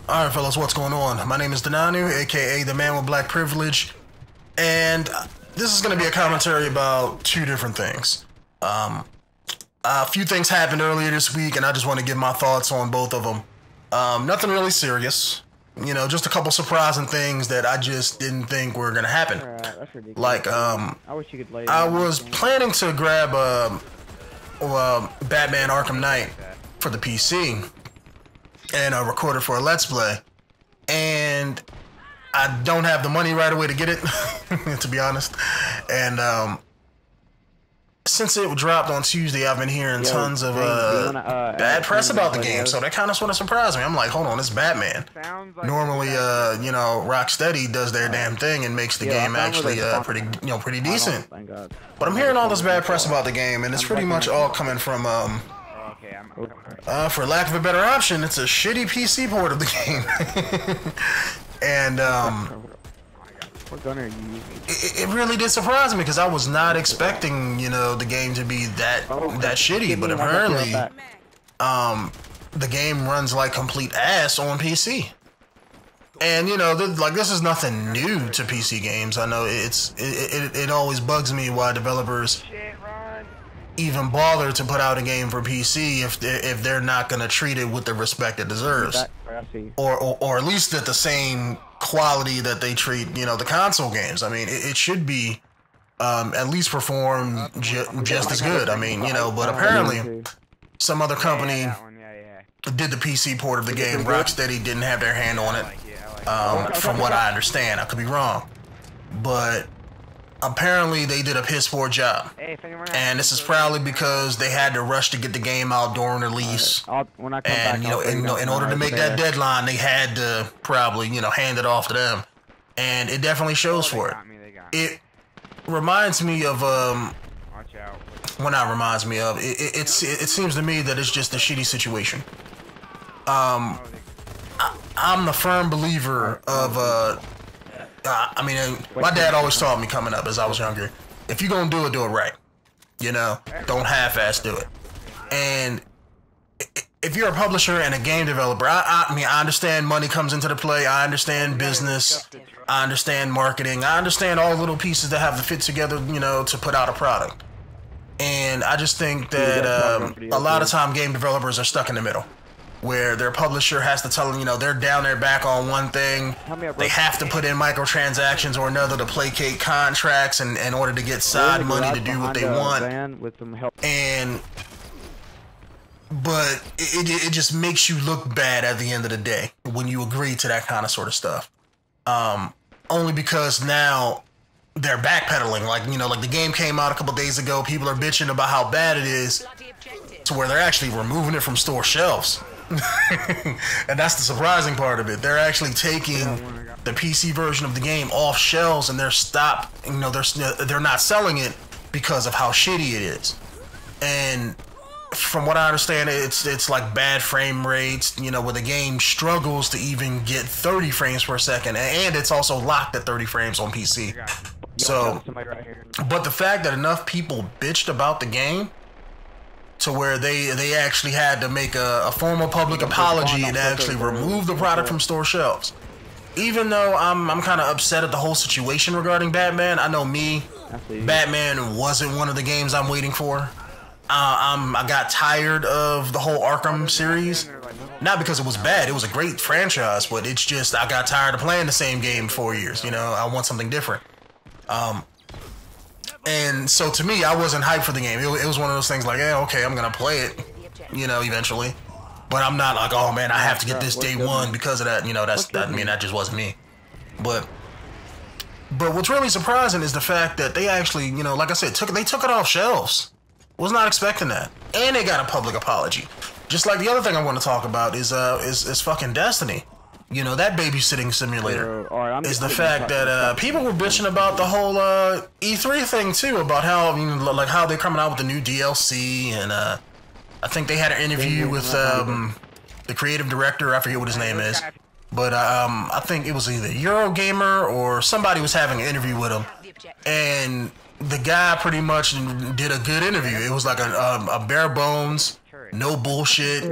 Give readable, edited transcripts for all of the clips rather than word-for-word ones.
Alright fellas, what's going on? My name is Denonu, aka the man with black privilege, and this is going to be a commentary about two different things. A few things happened earlier this week, and I just want to give my thoughts on both of them. Nothing really serious, you know, just a couple surprising things that I just didn't think were going to happen. That's ridiculous. Like, I wish you could lay I was planning to grab Batman Arkham Knight for the PC and record it for a Let's Play, and I don't have the money right away to get it, to be honest. And since it dropped on Tuesday, I've been hearing tons of bad press about the game, so that kind of sort of surprised me. I'm like, hold on, it's Batman. Normally, you know, Rocksteady does their damn thing and makes the game actually pretty decent. But I'm hearing all this bad press about the game, and it's pretty much all coming from for lack of a better option, it's a shitty PC port of the game. And what gun are you using? It really did surprise me because I was not expecting, you know, the game to be that shitty, but apparently the game runs like complete ass on PC. And you know, this is nothing new to PC games. I know it always bugs me why developers even bother to put out a game for PC if they're not going to treat it with the respect it deserves, or at least at the same quality that they treat, you know, the console games. I mean, it should be at least perform just as good. I mean, you know, but apparently some other company did the PC port of the game. Rocksteady didn't have their hand on it, from what I understand. I could be wrong, but apparently they did a piss poor job, and this is probably because they had to rush to get the game out during release, and you know, in order to make that deadline, they had to probably, you know, hand it off to them, and it definitely shows for it. It reminds me of well, not reminds me of it seems to me that it's just a shitty situation. I'm the firm believer of I mean, my dad always taught me coming up as I was younger, if you're gonna do it right. You know, don't half-ass do it. And if you're a publisher and a game developer, I mean, I understand money comes into the play. I understand business. I understand marketing. I understand all the little pieces that have to fit together, you know, to put out a product. And I just think that a lot of time game developers are stuck in the middle, where their publisher has to tell them, you know, they're down their back on one thing. They have to put in microtransactions or another to placate contracts and in order to get side money to do what they want. But it just makes you look bad at the end of the day when you agree to that kind of sort of stuff. Only because now they're backpedaling. Like, you know, like the game came out a couple days ago. People are bitching about how bad it is to where they're actually removing it from store shelves. And that's the surprising part of it. They're actually taking the PC version of the game off shelves, and they're not selling it because of how shitty it is. And from what I understand, it's like bad frame rates, you know, where the game struggles to even get 30 frames per second, and it's also locked at 30 frames on PC. So, but the fact that enough people bitched about the game to where they actually had to make a formal public apology and actually remove the product from store shelves. Even though I'm kind of upset at the whole situation regarding Batman, I know Batman wasn't one of the games I'm waiting for. I got tired of the whole Arkham series. Not because it was bad, it was a great franchise, but it's just I got tired of playing the same game for 4 years. You know, I want something different. And so to me, I wasn't hyped for the game. It was one of those things like, yeah, okay, I'm gonna play it, you know, eventually. But I'm not like, oh man, I have to get this day one because of that. You know, I mean, that just wasn't me. But what's really surprising is the fact that they actually, you know, like I said, they took it off shelves. Was not expecting that, and they got a public apology. Just like the other thing I want to talk about is fucking Destiny. You know, that babysitting simulator is the fact that people were bitching about the whole E3 thing too, about how, you know, like how they're coming out with the new DLC, and I think they had an interview with the creative director. I forget what his name is, but I think it was either Eurogamer or somebody was having an interview with him, and the guy pretty much did a good interview. It was like a bare bones no bullshit,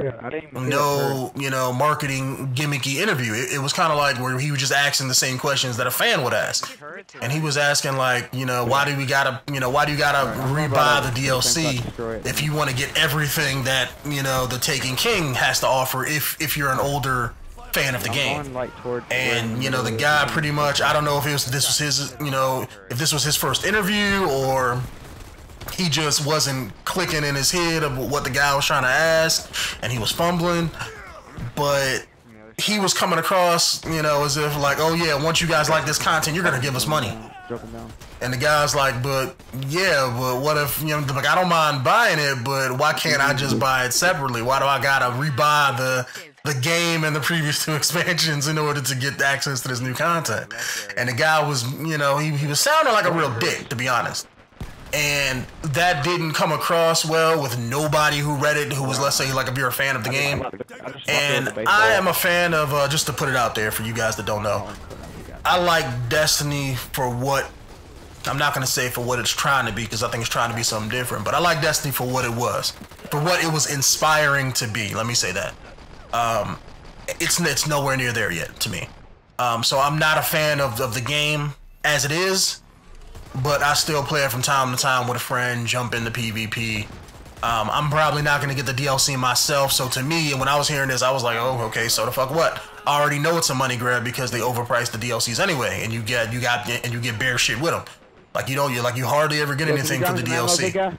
no, you know, marketing gimmicky interview. It was kind of like where he was just asking the same questions that a fan would ask. And he was asking like, you know, why do you gotta rebuy the DLC if you want to get everything that, you know, the Taken King has to offer if you're an older fan of the game. And, you know, the guy pretty much, I don't know if this was his, you know, if this was his first interview or he just wasn't clicking in his head of what the guy was trying to ask and he was fumbling, but he was coming across, you know, as if like, oh yeah, once you guys like this content, you're gonna give us money. And the guy's like, but yeah, but what if, you know, like, I don't mind buying it, but why can't I just buy it separately? Why do I gotta rebuy the game and the previous 2 expansions in order to get access to this new content? And the guy was, you know, he was sounding like a real dick, to be honest. And that didn't come across well with nobody who read it, who was, let's say, like, if you're a fan of the game. And I am a fan of, just to put it out there for you guys that don't know, I like Destiny for what, I'm not going to say for what it's trying to be, because I think it's trying to be something different, but I like Destiny for what it was, for what it was inspiring to be, let me say that. It's nowhere near there yet to me. So I'm not a fan of the game as it is, but I still play it from time to time with a friend, jump into PvP. I'm probably not going to get the DLC myself, so to me, when I was hearing this, I was like, oh, okay, so the fuck what? I already know it's a money grab because they overpriced the DLCs anyway, and you get bare shit with them. Like, you hardly ever get anything for the DLC.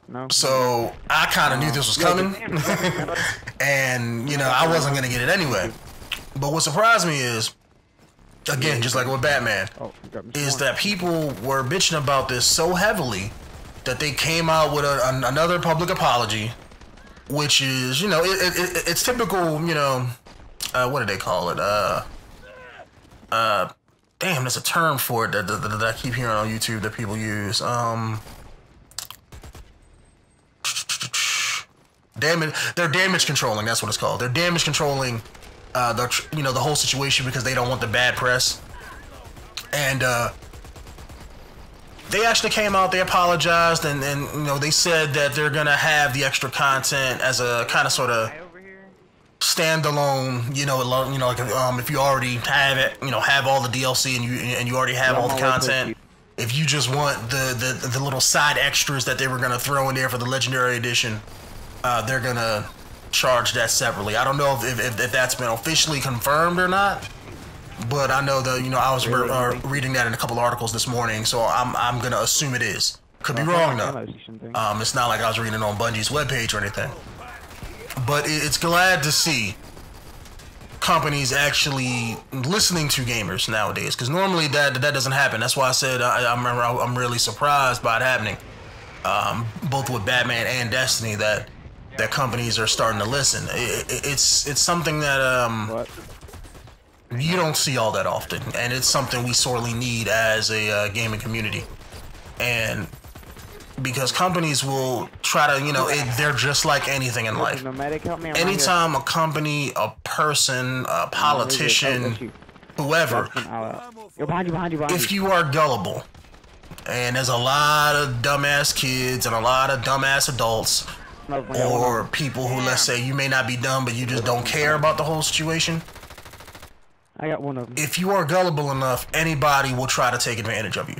No. So I kind of knew this was coming, and, you know, I wasn't going to get it anyway. But what surprised me is, again, just like with Batman, is that people were bitching about this so heavily that they came out with another public apology, which is, you know, it's typical, you know, what do they call it? Damn, there's a term for it that I keep hearing on YouTube that people use. They're damage controlling. That's what it's called. They're damage controlling, you know, the whole situation because they don't want the bad press. And they actually came out, they apologized, and you know, they said that they're gonna have the extra content as a kind of sort of standalone, you know, like if you already have it, you know, have all the DLC and you already have all the content. If you just want the little side extras that they were gonna throw in there for the Legendary Edition, they're gonna charge that separately. I don't know if that's been officially confirmed or not, but I know that, you know, I was reading that in a couple articles this morning, so I'm gonna assume it is. Could be wrong though. It's not like I was reading it on Bungie's webpage or anything. But it's glad to see companies actually listening to gamers nowadays, because normally that doesn't happen. That's why I said I'm really surprised by it happening, both with Batman and Destiny, that companies are starting to listen. It's something that you don't see all that often, and it's something we sorely need as a gaming community. And because companies will try to, you know, they're just like anything in life. Anytime a company, a person, a politician, whoever, if you are gullible, and there's a lot of dumbass kids and a lot of dumbass adults, or people who, let's say, you may not be dumb, but you just don't care about the whole situation. I got one of them. If you are gullible enough, anybody will try to take advantage of you.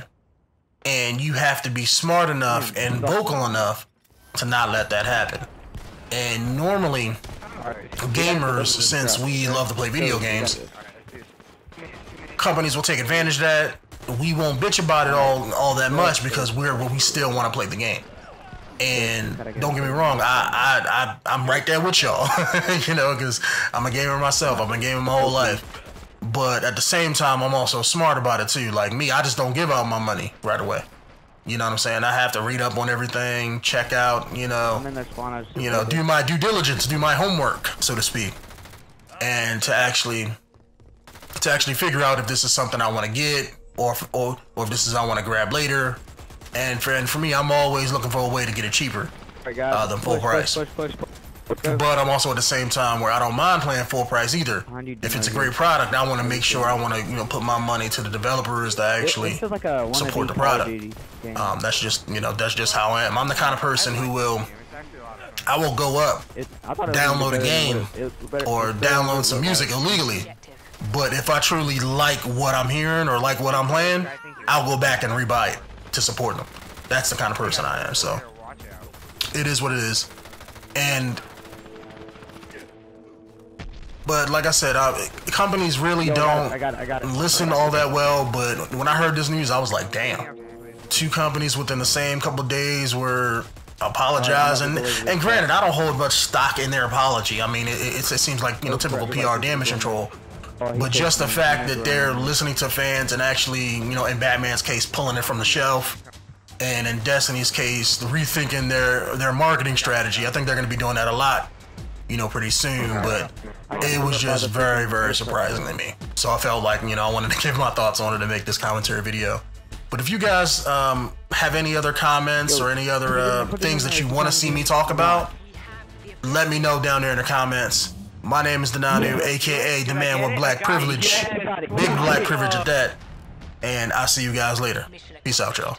And you have to be smart enough and vocal enough to not let that happen. And normally, gamers, since we love to play video games, companies will take advantage of that. We won't bitch about it all that much because we still want to play the game. And don't get me wrong, I'm right there with y'all, you know, because I'm a gamer myself. I've been gaming my whole life. But at the same time, I'm also smart about it too. Like me, I just don't give out my money right away. You know what I'm saying? I have to read up on everything, check out, you know, do my due diligence, do my homework, so to speak, and to actually figure out if this is something I want to get or if this is I want to grab later. And for me, I'm always looking for a way to get it cheaper than full price. But I'm also at the same time where I don't mind playing full price either. If it's a great product, I want to make sure I want to, you know, put my money to the developers that actually support the product. That's just, you know, that's just how I am. I'm the kind of person who will I will go up, download a game, or download some music illegally. But if I truly like what I'm hearing or like what I'm playing, I'll go back and rebuy it to support them. That's the kind of person I am. So it is what it is. But like I said, companies really don't listen all that well. But when I heard this news, I was like, damn. 2 companies within the same couple of days were apologizing. And granted, I don't hold much stock in their apology. I mean, it seems like, you know, typical PR damage control. But just the fact that they're listening to fans and actually, you know, in Batman's case, pulling it from the shelf, and in Destiny's case, rethinking their marketing strategy. I think they're going to be doing that a lot, you know, pretty soon. But it was just very, very surprising to me. So I felt like, you know, I wanted to give my thoughts on it and make this commentary video. But if you guys have any other comments or any other things that you want to see me talk about, let me know down there in the comments. My name is Denonu, aka the man with black privilege, big black privilege at that, and I'll see you guys later. Peace out, y'all.